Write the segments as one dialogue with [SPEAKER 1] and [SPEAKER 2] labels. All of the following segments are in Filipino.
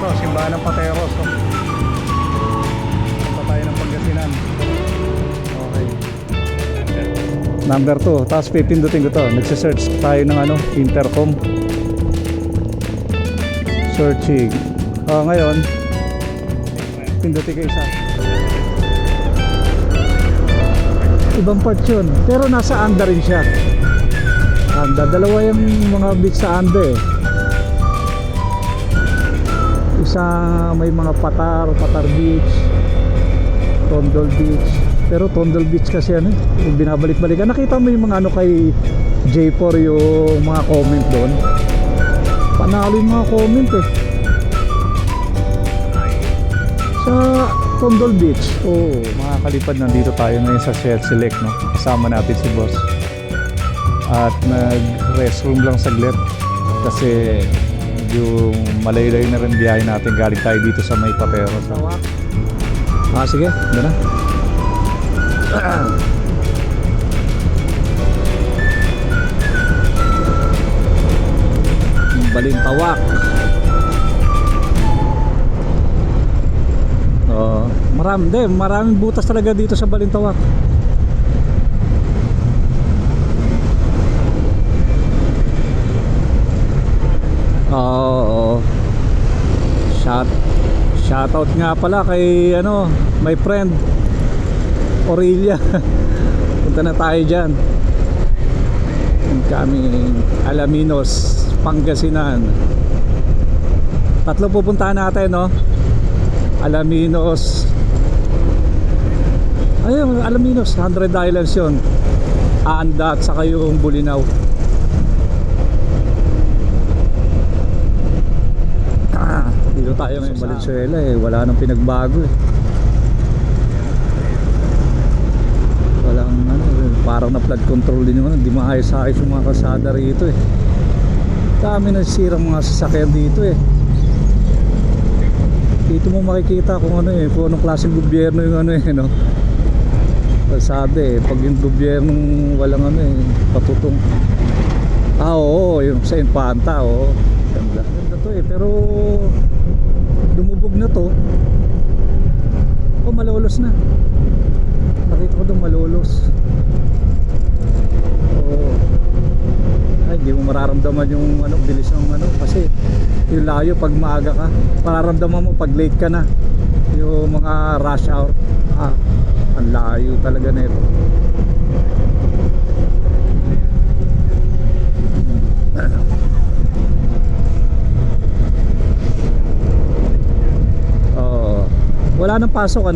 [SPEAKER 1] to, simbahan ng Pateros. Oh. Punta tayo ng Pangasinan. Okay. Number 2. Tapos pipindutin ko to. Nagsisearch tayo ng ano, intercom. Searching. Ngayon pindutin ko isa. Ibang part yun, pero nasa Anda rin siya. Anda, dalawa yung mga beach sa Anda eh. Isa may mga Patar Beach, Tondol Beach. Pero Tondol Beach kasi ano, yung binabalik-balikan. Nakita mo yung mga ano kay J4, yung mga comment doon. Panalo yung mga comment eh. Sa Tondol Beach, mga kalipad, nandito tayo ngayon sa Shell Select, no? Kasama natin si boss. At nag-restroom lang saglit kasi yung malaylay na rin biyahe natin. Galing tayo dito sa may Pateros. Sige, doon na. Balintawak. Maraming butas talaga dito sa Balintawak. Shoutout nga pala kay my friend Aurelia. Punta na tayo dyan. Kami Alaminos, Pangasinan. 3 pupuntahan natin, no? Alaminos. Ayun, Alaminos, 100 Islands yun. Anda at saka yung Bulinaw. Dito tayo ngayon Valenzuela eh. Wala nang pinagbago eh. Walang parang na flood control din yung hindi maayos-ayos yung mga kalsada rito eh. Dami nasisirang mga sasakyan dito eh. Dito mo makikita kung kung anong klaseng gobyerno yung no? Kalsada eh. Pag yung gobyernong walang patutong. Oo, yung sa Infanta, ganda to eh, pero lumubog na to. Malolos na. Nakita ko doon malolos. Ay, hindi mo mararamdaman yung bilis ng kasi yung layo pag maaga ka. Mararamdaman mo pag late ka na. Yung mga rush hour. Ang layo talaga na ito. Wala nang pasok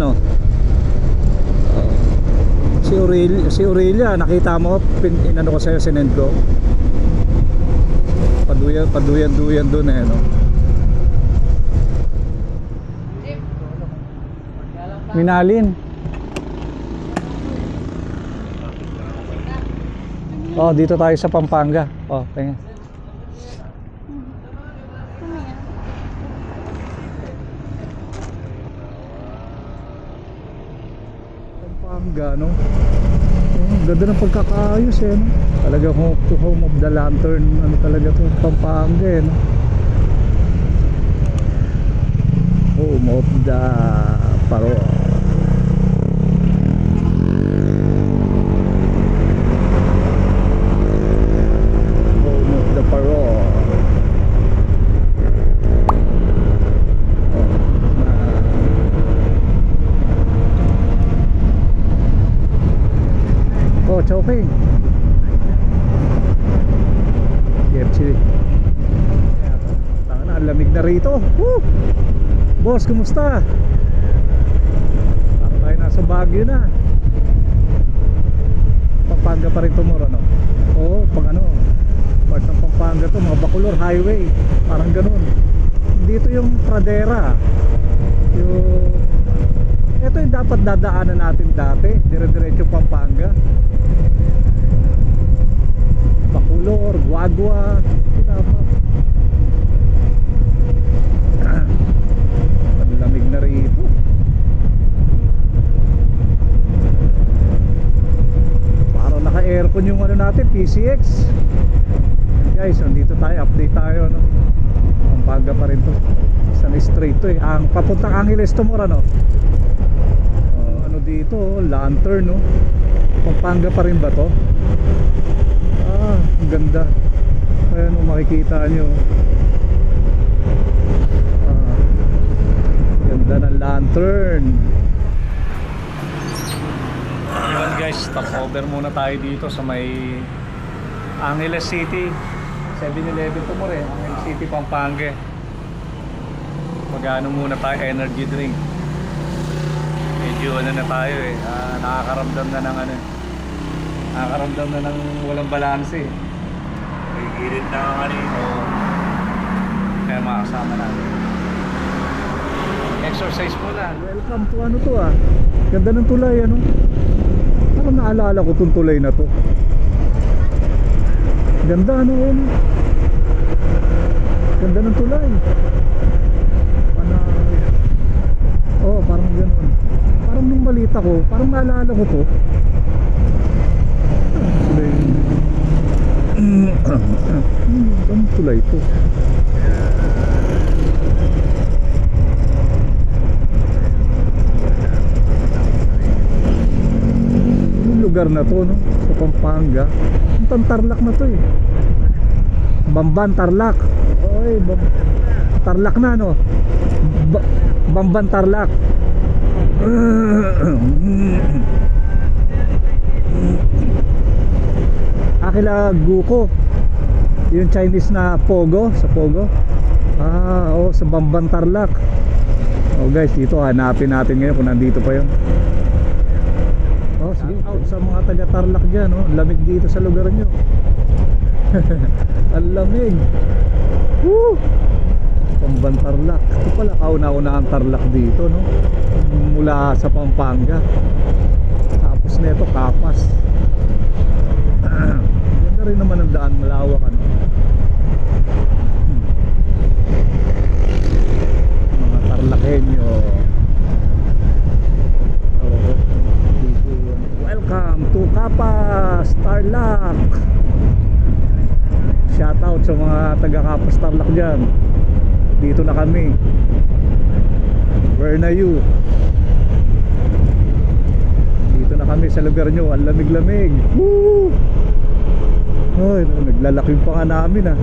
[SPEAKER 1] si Aurelia nakita mo, inano ko sa'yo, sinend ko. Paduyan doon eh, no? Minalin. Dito tayo sa Pampanga. Tingnan. Pampanga, no? Ganda ng pagkakaayos eh, no? Talaga home of the lantern, talaga to, Pampanga eh, no? Home of the Paro. Home of the Paro. Chowking KFC. Ang lamig na rito. Woo! Boss, kumusta? Parang tayo nasa Baguio na. Pampanga pa rin tomorrow, no? Pag part ng Pampanga to, mga Bacolor Highway, parang ganun. Dito yung Pradera, ito yung dapat dadaanan natin dati, dire-diretso Pampanga. Bacolor, Guagua, dapat. Ang lamig na rito. Parang naka-aircon yung natin, PCX. Guys, nandito tayo, update tayo, no? Pampanga pa rin to. Isang rito eh. Ang papuntang Angeles Timor ano. Ano dito, lantern no. Pampanga pa rin ba to? Ang ganda. Ayan makikita nyo. Ganda ng lantern. Yun guys, stop over muna tayo dito sa may Angeles City 7-Eleven to mo rin, Angeles City, Pampanga. Mag-ano muna tayo, energy drink. Medyo ano na tayo eh, nakakaramdam na ng ano, nakakaramdam na ng walang balanse eh.
[SPEAKER 2] May gilid na nga kanina.
[SPEAKER 1] Kaya makasama natin. Exercise muna. Welcome to ano to ah. Ganda ng tulay ano. Parang naalala ko tong tulay na to. Ganda ano yun. Ganda ng tulay. Oh, parang ganoon. Parang nung balita ko, parang naalala ko to. Ang tulay to. Yung lugar na to no, sa Pampanga. Ang Tarlac na to eh. Bamban Tarlac. Oy, Tarlac na no. Bamban Tarlac. Akila Guko. Yung Chinese na Pogo, sa Pogo. Sa Bamban Tarlac. Oh guys, dito hanapin natin ngayon kung nandito pa yun. Sige, out sa mga taga Tarlac dyan, no? Lamig dito sa lugar nyo. Ang lamig. Woo! Bamban Tarlac. Ito pala kauna-una ang Tarlac dito no? Mula sa Pampanga. Tapos neto Kapas. Ganda rin naman ang daan, malawak ano. Mga Tarlacenyo. Welcome to Kapas Tarlac. Shout out sa mga taga Kapas Tarlac dyan. Dito na kami. Where na you? Dito na kami sa lugar nyo. Ang lamig-lamig. Woo! Ay, naglalaking pa nga namin ah.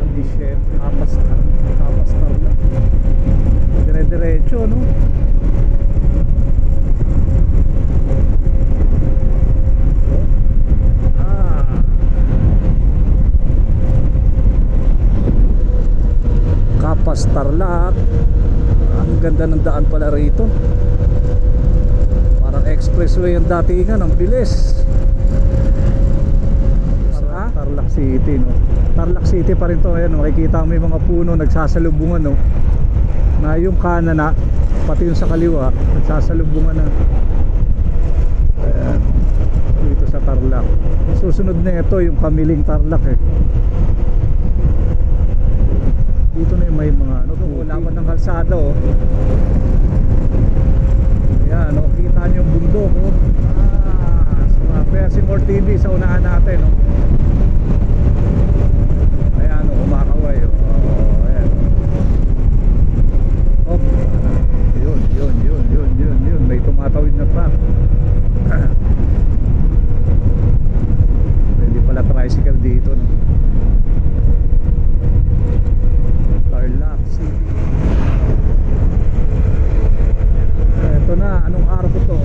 [SPEAKER 1] Hindi chef. Kapas Tarlac. Dire-diretso no? Kapas Tarlac. Ang ganda ng daan pala rito. Parang expressway ang datingan. Ang bilis. Tarlac City no? Tarlac City pa rin to. Ayan, makikita mo yung mga puno nagsasalubungan no? Na yung kanan na pati yung sa kaliwa nagsasalubungan na. Ayan, dito sa Tarlac. Susunod na ito yung Kamiling Tarlac eh. Dito na yung may mga ano, laman ng kalsada oh. Ayan oh, kita nyo yung bundok oh. Sa mga Persimore TV sa unahan natin oh. Ayan oh, kumakaway oh. Ayan oh. Yun may tumatawid na truck. Pwede pala tricycle dito no? Tarlac City. Ito na, anong araw ko to?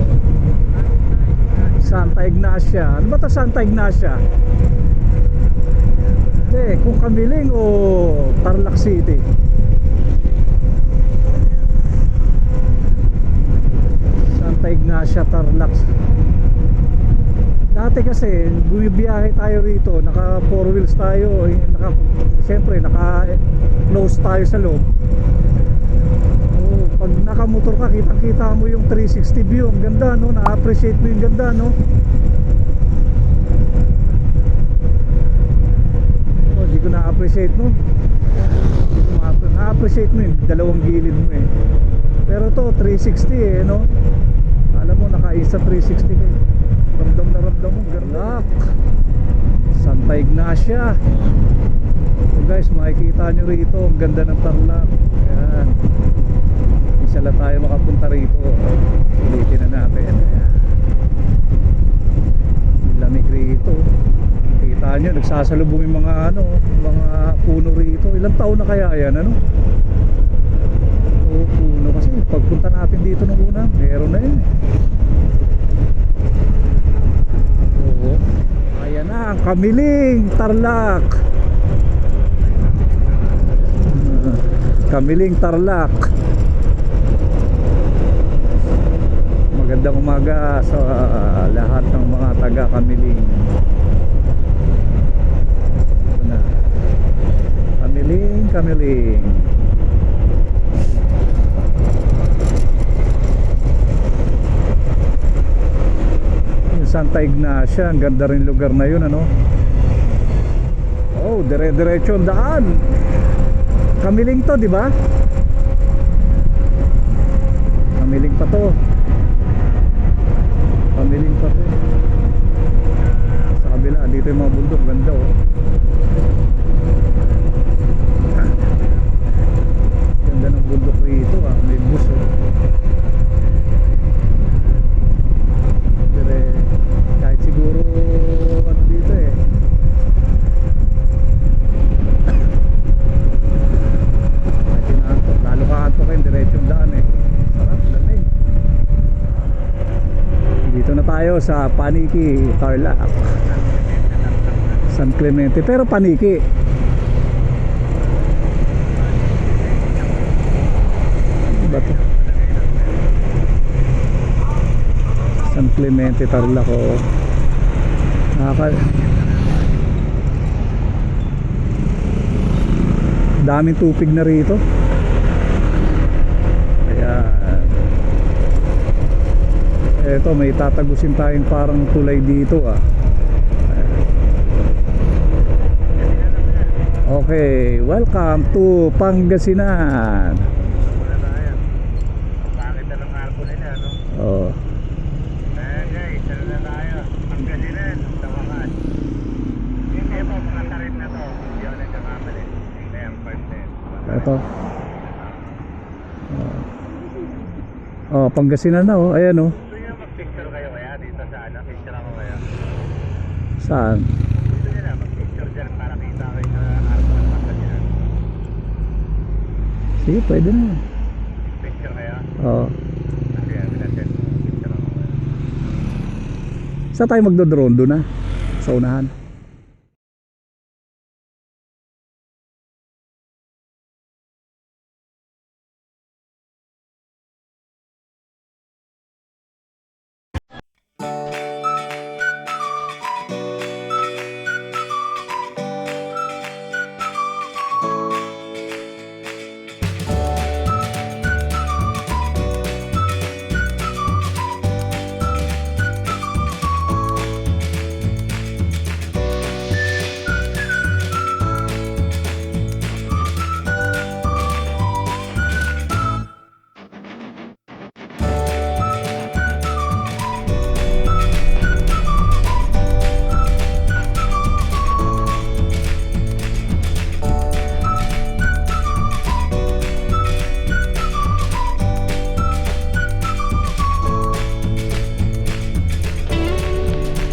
[SPEAKER 1] Santa Ignacia. Ano ba ito Santa Ignacia? Hindi, kung Kamiling o Tarlac City. Santa Ignacia, Tarlac. Dati kasi bumibiyahe tayo rito, naka 4 wheels tayo, siyempre naka close tayo sa loob. Pag nakamotor ka, kitang-kita mo yung 360 view, ang ganda no, na-appreciate mo yung ganda no. Di ko na-appreciate no. Na-appreciate mo yung dalawang gilid mo eh. Pero to 360 eh no. Alam mo, naka-isa 360 eh. Ramdam na ramdam mo, Tarlac Santa Ignacia. So guys, makikita nyo rito ang ganda ng Tarlac. Ayan. isa lang tayo makapunta rito. Ulitin na natin. Ayan. Lamig rito. Kita nyo, nagsasalubong yung mga ano, mga puno rito. Ilang taon na kaya yan, ano? O puno kasi pagpunta natin dito nung una, meron na yun. Oo. Ayan na, ang Kamiling, Tarlac. Kamiling, Tarlac. Magandang umaga sa lahat ng mga taga Kamiling. Ito na. Kamiling, Kamiling. Yung Santa Ignacia, ang ganda rin lugar na yun, ano? Oh, dire-diretso ang daan. Kamiling to, di ba? Kamiling pa to. Kamiling pa to. Sa kabila, dito yung mga bundok, ganda oh. Ganda ng bundok rito ah, may bus oh. Pero kahit siguro ano dito eh. Lalo ka ato kayo, diretsong daan eh. Sarap, lamig. Dito na tayo sa Paniki, Tarlac, San Clemente, pero Paniki. Ano ba to? San Clemente, Tarlac oh. Daming tupig na rito. Eto, may tatagusin tayong parang tulay dito ah. Okay, welcome to Pangasinan.
[SPEAKER 2] Bakit na ng arko nila, no?
[SPEAKER 1] Oh.
[SPEAKER 2] Ayan guys, ano na tayo? Pangasinan, sa wakas. Hindi po, mga tarit na to. Hindi ako nagkakamali. Ayan, first time.
[SPEAKER 1] Eto. Oh, Pangasinan na oh. Ayan oh.
[SPEAKER 2] Picture kayo kaya dito sa ano? Picture ako kaya.
[SPEAKER 1] Saan?
[SPEAKER 2] Dito nila, mag-picture dyan para kita kayo sa arko ng Pangasinan.
[SPEAKER 1] Sige, pwede na.
[SPEAKER 2] Picture kaya?
[SPEAKER 1] Oh.
[SPEAKER 2] Kaya, pinasend mo. Picture ako kaya.
[SPEAKER 1] Saan tayo magdodrone doon na? Sa unahan.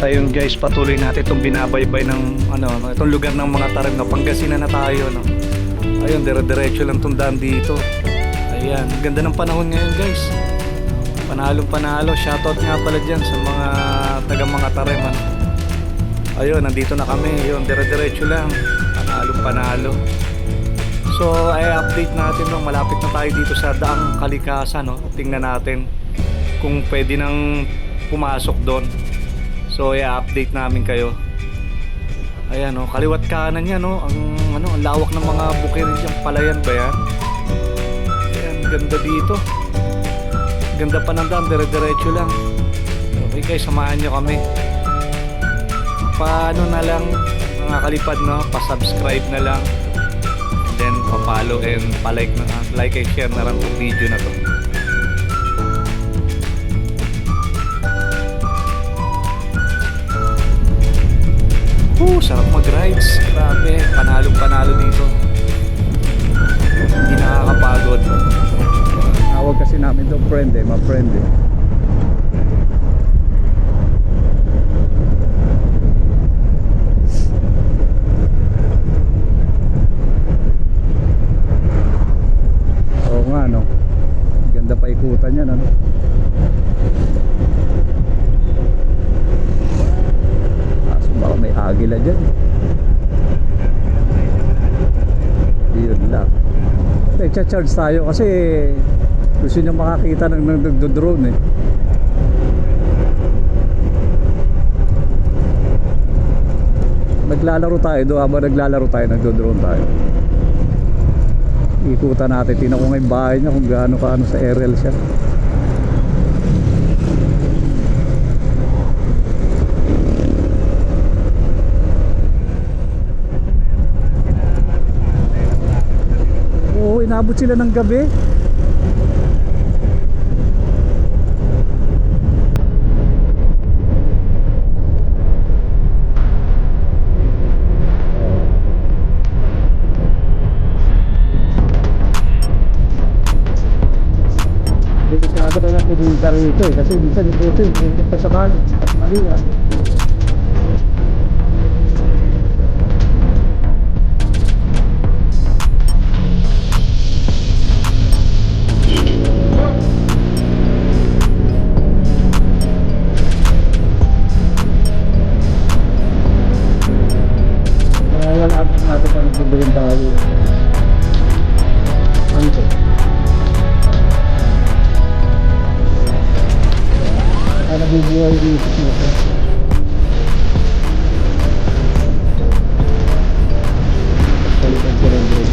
[SPEAKER 1] Ayun guys, patuloy natin itong binabaybay ng ano, itong lugar ng mga tarim na Pangasinan na tayo no. Ayun, dire-diretso lang itong daan dito. Ayan, ganda ng panahon ngayon guys. Panalong panalo, shoutout nga pala dyan sa mga taga mga tarim ano. Ayun, nandito na kami. Ayun, dire-diretso lang. Panalong panalo. So, ay update natin no, malapit na tayo dito sa Daang Kalikasan no. Tingnan natin kung pwede nang pumasok doon. So, i-update namin kayo. Ayan, no, kaliwat kanan niya, no, ang lawak ng mga bukirin diyan, palayan ba yan? Ayan, ganda dito. Ganda pa ng daan, dire-diretso lang. Okay guys, samahan niyo kami. Paano na lang, mga kalipad, no, pa-subscribe na lang. And then, pa-follow and pa-like na, like and share na lang itong video na to. Sarap mag-rides. Grabe, panalong-panalo dito. Hindi nakakapagod. Tawag kasi ma-friend eh, ma-friend eh. Oo nga no. Ganda pa ikutan yan ano. Kaso baka may agila dyan. Yun lang. Nagcha-charge tayo kasi gusto nyo makakita ng nagdo-drone eh. Naglalaro tayo doon, habang naglalaro tayo, nagdo-drone tayo. Ikutan natin, tingnan ko nga yung bahay niya kung gaano kaano sa aerial siya. Oo, inabot sila ng gabi. Delikado na natin rito eh, kasi minsan dito yung pasakan at mali ah. Natin pa nagbibirin tayo. Ano to? Nabubuhay dito nito. Palitan ko rin bro.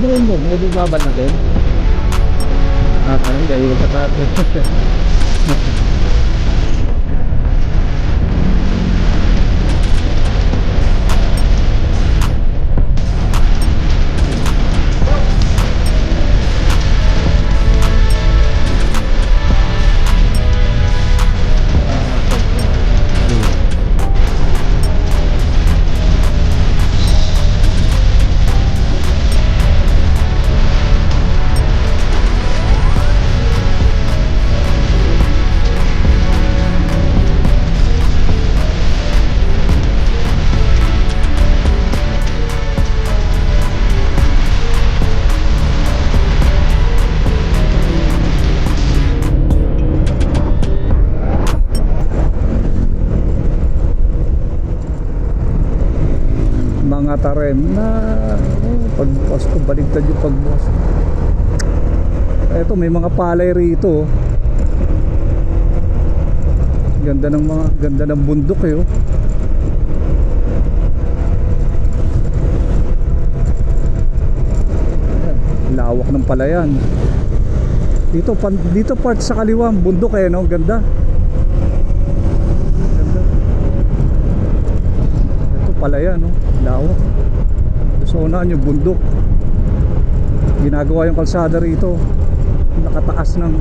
[SPEAKER 1] Yung mo, may bubabad natin. Parang gaya sa tato. Mga taren na pagbukas ko, baligtad yung pagbukas. Eto, may mga palay rito. Ganda ng bundok eh. lang pala yan. Dito part sa kaliwa, bundok eh, no? Ganda. Ganda. Ito pala yan, no? Lawak. So unaan yung bundok. Ginagawa yung kalsada rito. Nakataas ng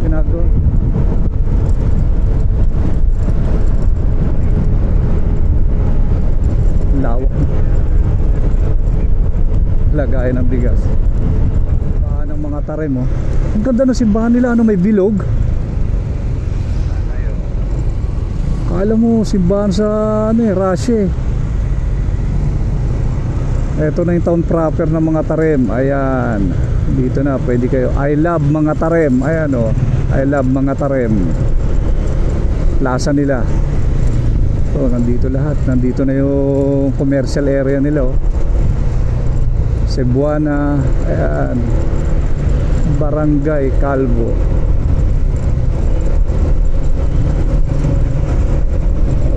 [SPEAKER 1] ginagawa. Lawak. Lagayan ng bigas. Simbahan ng mga tarim, oh. Ang ganda ng simbahan nila, ano, may bilog. Kala mo simbahan sa ano eh, Russia eh. Ito na yung town proper ng mga tarim. Ayan. Dito na, pwede kayo. I love mga tarim. Ayan, oh. I love mga tarim. Plaza nila. So, nandito lahat. Nandito na yung commercial area nila, oh. Cebuana. Ayan. Barangay Calvo.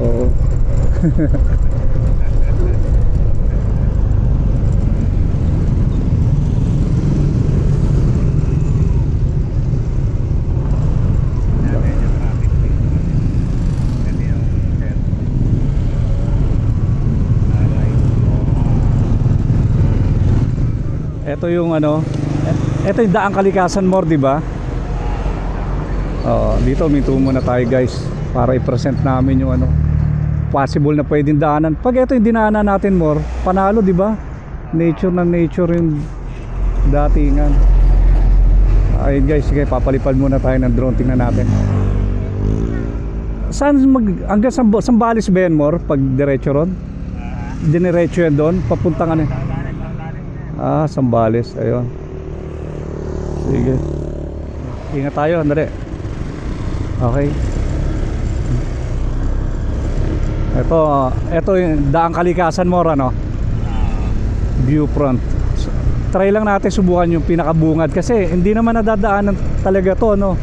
[SPEAKER 1] Oh. Ito yung ano, ito yung Daang Kalikasan More, di ba? Dito minto muna tayo guys para i-present namin yung ano possible na pwedeng daanan. Pag ito yung dinaanan natin more, panalo, di ba? Nature ng nature yung datingan. Ayun guys, sige, papalipad muna tayo ng drone, tingnan natin. Saan hanggang Sambales ba yan more? Pag diretso ron? Diniretso yan doon? Papuntang ano? Sambales, ayun. Sige. Ingat tayo, andali. Okay. Ito yung Daang Kalikasan More, ano? Viewfront. Try lang natin subukan yung pinakabungad kasi hindi naman nadadaanan talaga to, no?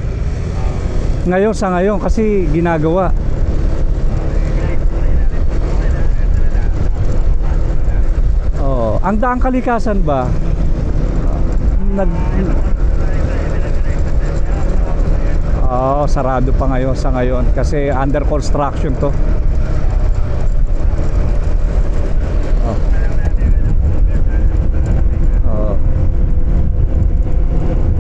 [SPEAKER 1] Ngayon sa ngayon kasi ginagawa. Ang Daang Kalikasan ba sarado pa ngayon sa ngayon kasi under construction to.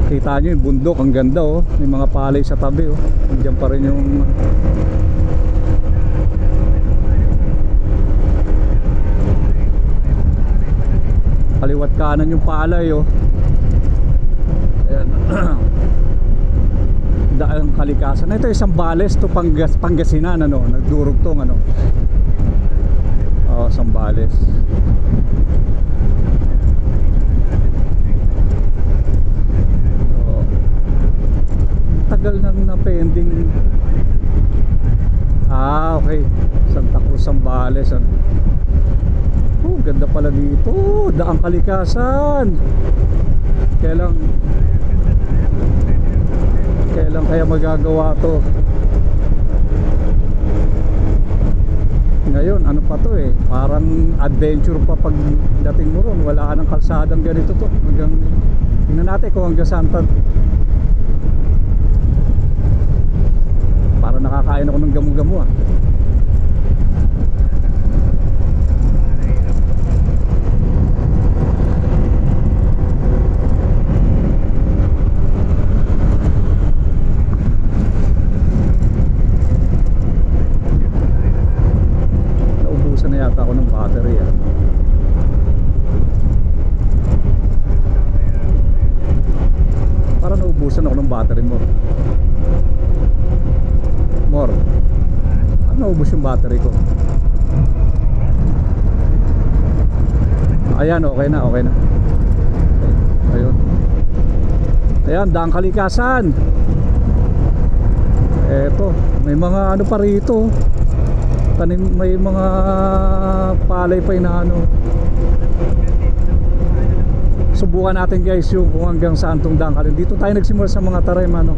[SPEAKER 1] Kita nyo yung bundok, ang ganda, oh. May mga palay sa tabi, oh. Nandiyan pa rin yung kaliwat kanan yung palay, oh. Ayan. Daang Kalikasan. Ito yung Sambales to Pangasinan, ano, nagdurugtong, ano. Sambales. Tagal nang na-pending. Okay. Santa Cruz, Sambales, ano. Ganda pala dito. Daang Kalikasan. Kailan kaya magagawa to? Ngayon, ano pa to eh? Parang adventure pa pagdating mo ron. Wala ka ng kalsadang ganito to. Tingnan natin kung hanggang Santa. Para nakakain ako ng gamu-gamu, ah. Battery mo. More. Naubos yung battery ko. Ayan, okay na. Okay. Ayun. Ayan, Daang Kalikasan. Eto, may mga ano pa rito. May mga palay pa inaano. Subukan natin guys yung kung hanggang saan tong Daang Kalikasan. Dito tayo nagsimula sa mga tarim, ano.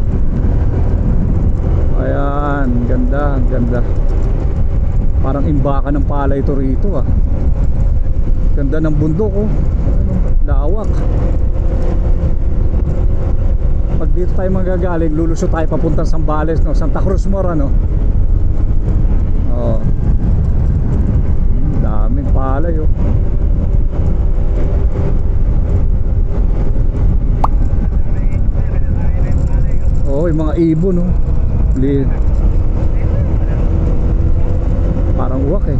[SPEAKER 1] Ayan, ganda. Parang imbaka ng palay ito rito, ah. Ganda ng bundok oh. Lawak. Pag dito tayo magagaling, lulusot tayo papuntang Zambales, no? Santa Cruz Mora, no? Oh. Daming palay oh. Oh, yung mga ibon no. Parang uwak eh.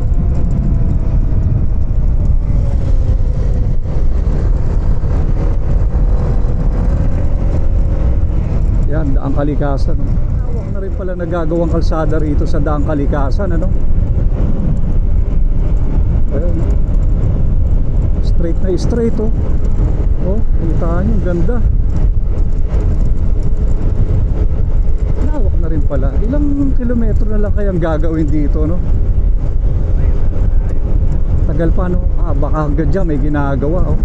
[SPEAKER 1] Yan, Daang Kalikasan. Nawak na rin pala nagagawang kalsada rito sa Daang Kalikasan, ano? Ayun. Straight na straight, oh. Oh, kita nyo, ganda. Nawak na rin pala. Ilang kilometro na lang kayang gagawin dito, no? Tagal pa, no? Baka hanggang dyan may ginagawa, oh.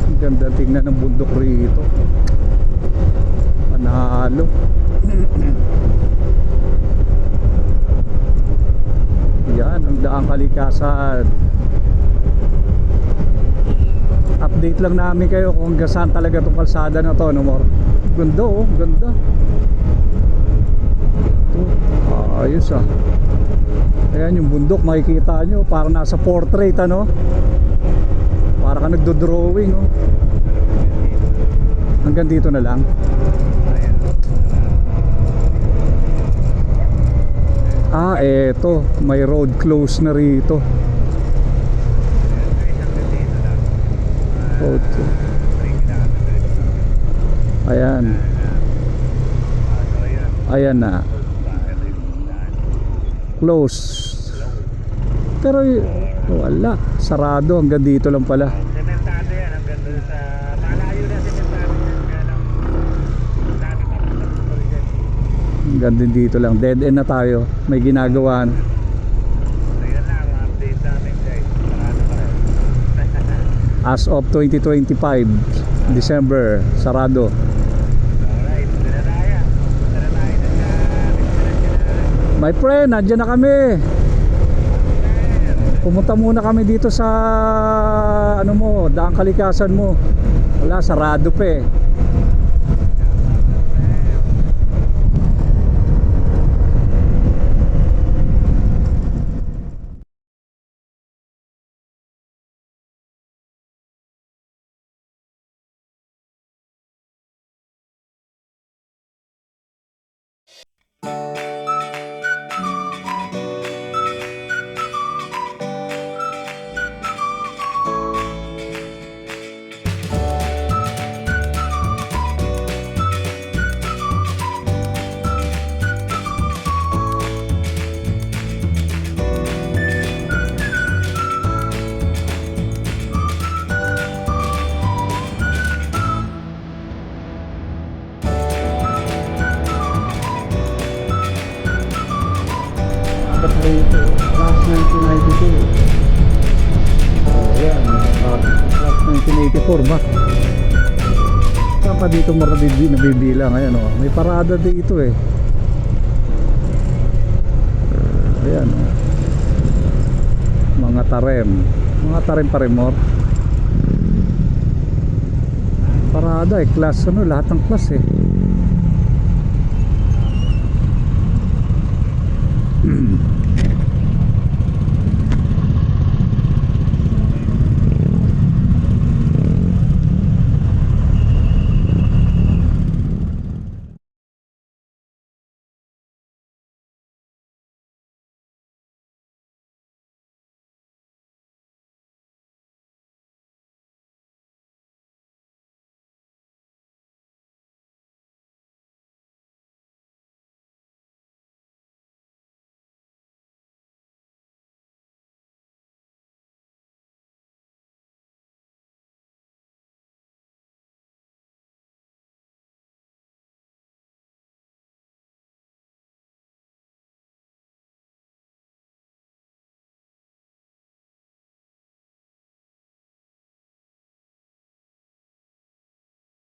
[SPEAKER 1] Ang ganda tingnan ng bundok rito. Panalo. Yan ang Daang Kalikasan. Update lang namin kayo kung saan talaga itong kalsada na to, no more. Ganda oh, ganda. Ito, ayos ah. Ayan yung bundok, makikita nyo parang nasa portrait, ano. Para ka nagdo-drawing oh. Hanggang dito na lang. Eto, may road close na rito. Ayan. Ayan na. Close. Pero wala, sarado hanggang dito lang pala.
[SPEAKER 2] Sementado yan hanggang doon sa malayo na sementado yan. Kaya lang dami pa mga tuloy dyan.
[SPEAKER 1] Hanggang din dito lang. Dead end na tayo. May ginagawa na.
[SPEAKER 2] So yun lang, update namin guys. Sarado pa rin.
[SPEAKER 1] As of 2025 December, sarado.
[SPEAKER 2] Alright, dito na tayo. Dito na tayo
[SPEAKER 1] My friend, nandiyan na kami. Pumunta muna kami dito sa ano mo, Daang Kalikasan mo. Wala, sarado pa eh.
[SPEAKER 3] Rito, last 1992.
[SPEAKER 1] Ayan, last 1984 ba? Saan pa dito nabibilang? Ayan oh, may parada dito eh. Ayan oh. Mga tarem pa rin more. Parada eh, class ano, lahat ng class eh.